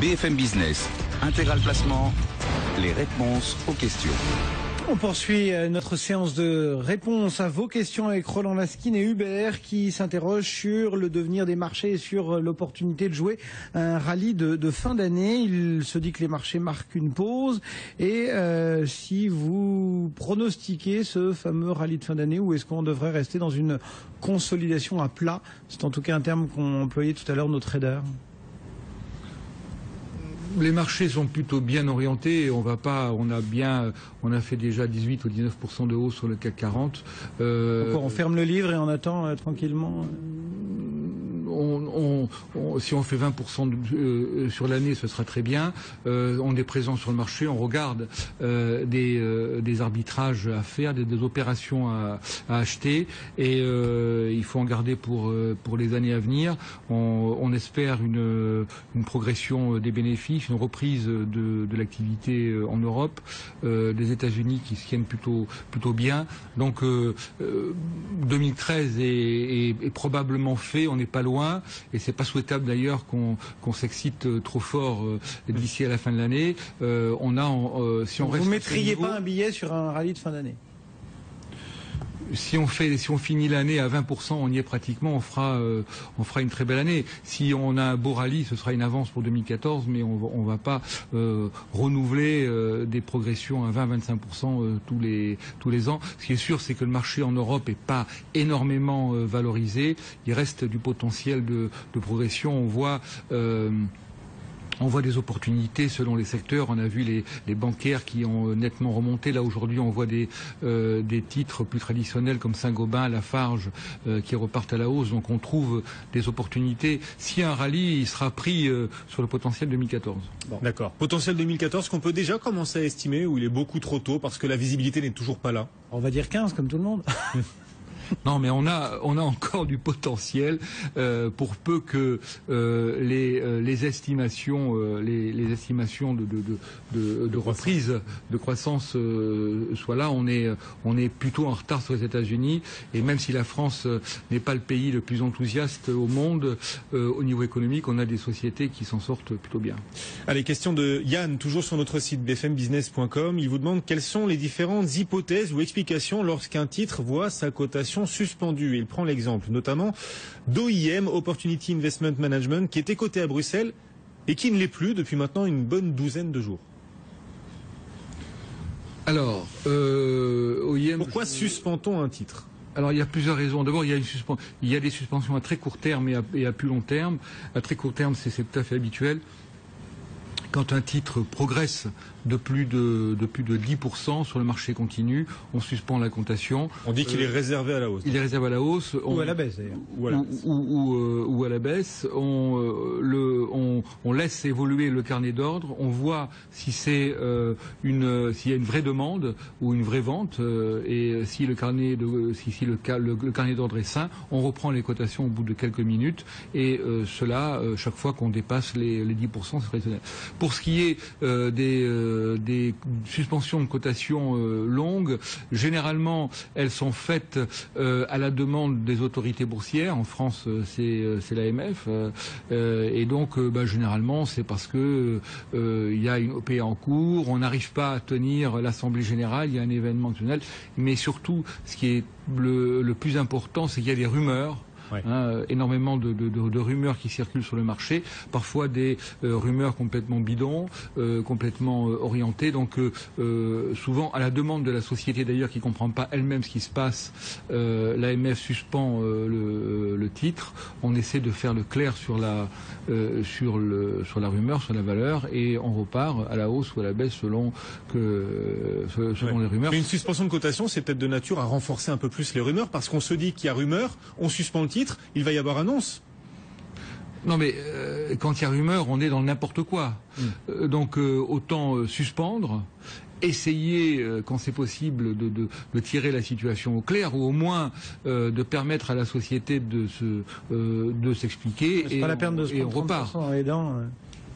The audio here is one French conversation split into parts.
BFM Business, Intégral Placement, les réponses aux questions. On poursuit notre séance de réponses à vos questions avec Roland Laskin et Hubert qui s'interrogent sur le devenir des marchés et sur l'opportunité de jouer un rallye de fin d'année. Il se dit que les marchés marquent une pause et si vous pronostiquez ce fameux rallye de fin d'année ou est-ce qu'on devrait rester dans une consolidation à plat? C'est en tout cas un terme qu'ont employé tout à l'heure nos traders. Les marchés sont plutôt bien orientés. On a fait déjà 18 ou 19% de hausse sur le CAC 40. On ferme le livre et on attend tranquillement. Si on fait 20% sur l'année, ce sera très bien. On est présent sur le marché, on regarde des arbitrages à faire, des opérations à acheter, et il faut en garder pour les années à venir. On espère une progression des bénéfices, une reprise de l'activité en Europe, des États-Unis qui se tiennent plutôt bien. Donc 2013 est probablement fait, on n'est pas loin. Et c'est pas souhaitable d'ailleurs qu'on s'excite trop fort d'ici à la fin de l'année. Si on reste vous mettriez pas un billet sur un rallye de fin d'année? Si on finit l'année à 20%, on y est pratiquement, on fera une très belle année. Si on a un beau rallye, ce sera une avance pour 2014, mais on va pas renouveler des progressions à 20-25% tous les ans. Ce qui est sûr, c'est que le marché en Europe est pas énormément valorisé. Il reste du potentiel de progression. On voit des opportunités selon les secteurs. On a vu les bancaires qui ont nettement remonté. Là, aujourd'hui, on voit des titres plus traditionnels comme Saint-Gobain, Lafarge, qui repartent à la hausse. Donc, on trouve des opportunités. S'il y a un rallye, il sera pris sur le potentiel 2014. Bon. D'accord. Potentiel 2014 qu'on peut déjà commencer à estimer ou il est beaucoup trop tôt parce que la visibilité n'est toujours pas là? On va dire 15 comme tout le monde. Non, mais on a encore du potentiel pour peu que les estimations de reprise de croissance soient là. On est plutôt en retard sur les États-Unis, et même si la France n'est pas le pays le plus enthousiaste au monde au niveau économique, on a des sociétés qui s'en sortent plutôt bien. Allez, question de Yann, toujours sur notre site bfmbusiness.com. Il vous demande quelles sont les différentes hypothèses ou explications lorsqu'un titre voit sa cotation suspendue. Il prend l'exemple notamment d'OIM, Opportunity Investment Management, qui était coté à Bruxelles et qui ne l'est plus depuis maintenant une bonne douzaine de jours. Alors, OIM... Pourquoi suspend-on un titre ? Alors il y a plusieurs raisons. D'abord, il y a des suspensions à très court terme et à plus long terme. À très court terme, c'est tout à fait habituel. Quand un titre progresse de plus de 10% sur le marché continu, on suspend la cotation. On dit qu'il est réservé à la hausse. Il est réservé à la hausse. Ou à la baisse d'ailleurs. Ou à la baisse. On laisse évoluer le carnet d'ordre. On voit si s'il y a une vraie demande ou une vraie vente. Et si le carnet d'ordre est sain, on reprend les cotations au bout de quelques minutes. Et cela, chaque fois qu'on dépasse les 10%, c'est raisonnable. Pour ce qui est des suspensions de cotation longues, généralement elles sont faites à la demande des autorités boursières. En France, c'est l'AMF, et donc généralement c'est parce que il y a une OPA en cours, on n'arrive pas à tenir l'assemblée générale, il y a un événement national, mais surtout ce qui est le plus important, c'est qu'il y a des rumeurs. Ouais. Énormément de rumeurs qui circulent sur le marché, parfois des rumeurs complètement bidons, complètement orientées, donc souvent à la demande de la société d'ailleurs qui ne comprend pas elle-même ce qui se passe, l'AMF suspend le titre, on essaie de faire le clair sur la rumeur, sur la valeur, et on repart à la hausse ou à la baisse selon les rumeurs. Mais une suspension de cotation, c'est peut-être de nature à renforcer un peu plus les rumeurs, parce qu'on se dit qu'il y a rumeur, on suspend le titre, il va y avoir annonce. Non mais quand il y a rumeur, on est dans n'importe quoi. Donc autant suspendre, essayer quand c'est possible de tirer la situation au clair, ou au moins de permettre à la société de s'expliquer, et pas la peine de se on repart.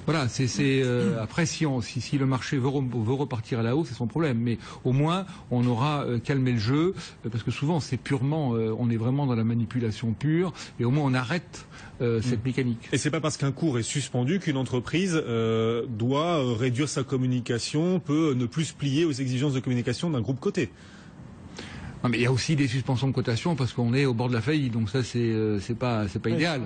Voilà, après si le marché veut repartir à la hausse, c'est son problème. Mais au moins, on aura calmé le jeu, parce que souvent c'est purement, on est vraiment dans la manipulation pure, et au moins on arrête cette mécanique. Et c'est pas parce qu'un cours est suspendu qu'une entreprise doit réduire sa communication, peut ne plus se plier aux exigences de communication d'un groupe coté. Non, mais il y a aussi des suspensions de cotation parce qu'on est au bord de la faillite, donc ça c'est pas idéal.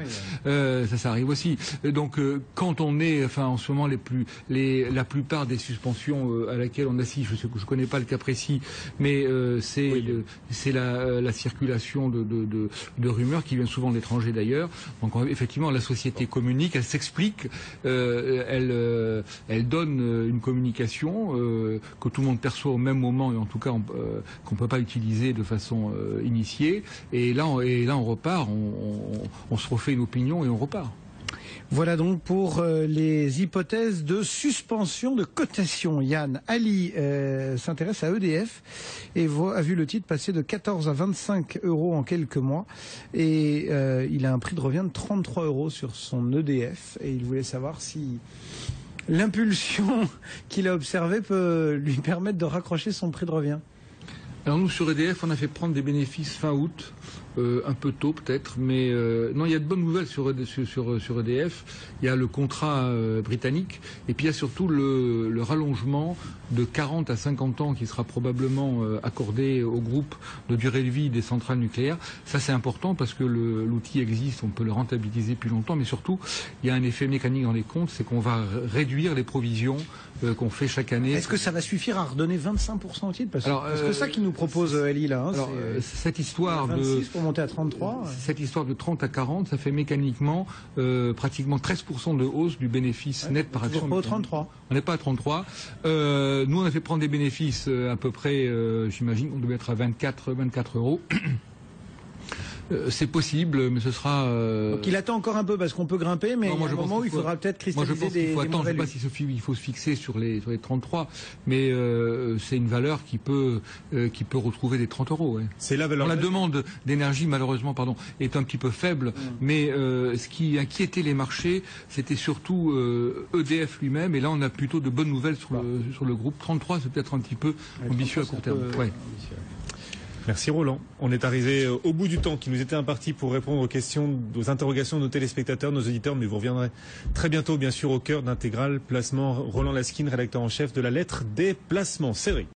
Ça arrive aussi. Donc quand on est, enfin en ce moment la plupart des suspensions à laquelle on assiste, je connais pas le cas précis, mais c'est la circulation de rumeurs qui viennent souvent de l'étranger d'ailleurs. Donc effectivement la société communique, elle s'explique, elle donne une communication que tout le monde perçoit au même moment et en tout cas qu'on peut pas utiliser de façon initiée, et là on repart, on se refait une opinion et on repart. Voilà donc pour les hypothèses de suspension de cotation. Yann Ali s'intéresse à EDF et a vu le titre passer de 14 à 25 euros en quelques mois, et il a un prix de revient de 33 euros sur son EDF, et il voulait savoir si l'impulsion qu'il a observée peut lui permettre de raccrocher son prix de revient. Alors nous sur EDF, on a fait prendre des bénéfices fin août, un peu tôt peut-être, mais non, il y a de bonnes nouvelles sur EDF. Il y a le contrat britannique, et puis il y a surtout le rallongement de 40 à 50 ans qui sera probablement accordé au groupe de durée de vie des centrales nucléaires. Ça c'est important parce que l'outil existe, on peut le rentabiliser plus longtemps, mais surtout il y a un effet mécanique dans les comptes, c'est qu'on va réduire les provisions qu'on fait chaque année. Est-ce que ça va suffire à redonner 25% au titre? Parce que c'est ça qu'il nous propose Ali là. Alors cette histoire 26 pour monter à 33. Cette histoire de 30 à 40, ça fait mécaniquement pratiquement 13% de hausse du bénéfice net par action. On n'est pas au 33. On n'est pas à 33. Nous on a fait prendre des bénéfices à peu près, j'imagine qu'on devait être à 24 euros. C'est possible, mais ce sera... Donc il attend encore un peu parce qu'on peut grimper, mais il y a un moment où il faudra peut-être cristalliser des attendre. Je ne sais pas s'il faut se fixer sur les 33, mais c'est une valeur qui peut retrouver des 30 euros. Ouais. C'est la valeur. La demande d'énergie, malheureusement, est un petit peu faible, mais ce qui inquiétait les marchés, c'était surtout EDF lui-même, et là on a plutôt de bonnes nouvelles sur le groupe. 33, c'est peut-être un petit peu ambitieux à court terme. Merci Roland. On est arrivé au bout du temps qui nous était imparti pour répondre aux questions, aux interrogations de nos téléspectateurs, nos auditeurs, mais vous reviendrez très bientôt, bien sûr, au cœur d'Intégral Placement. Roland Laskin, rédacteur en chef de la lettre des placements. Cédric.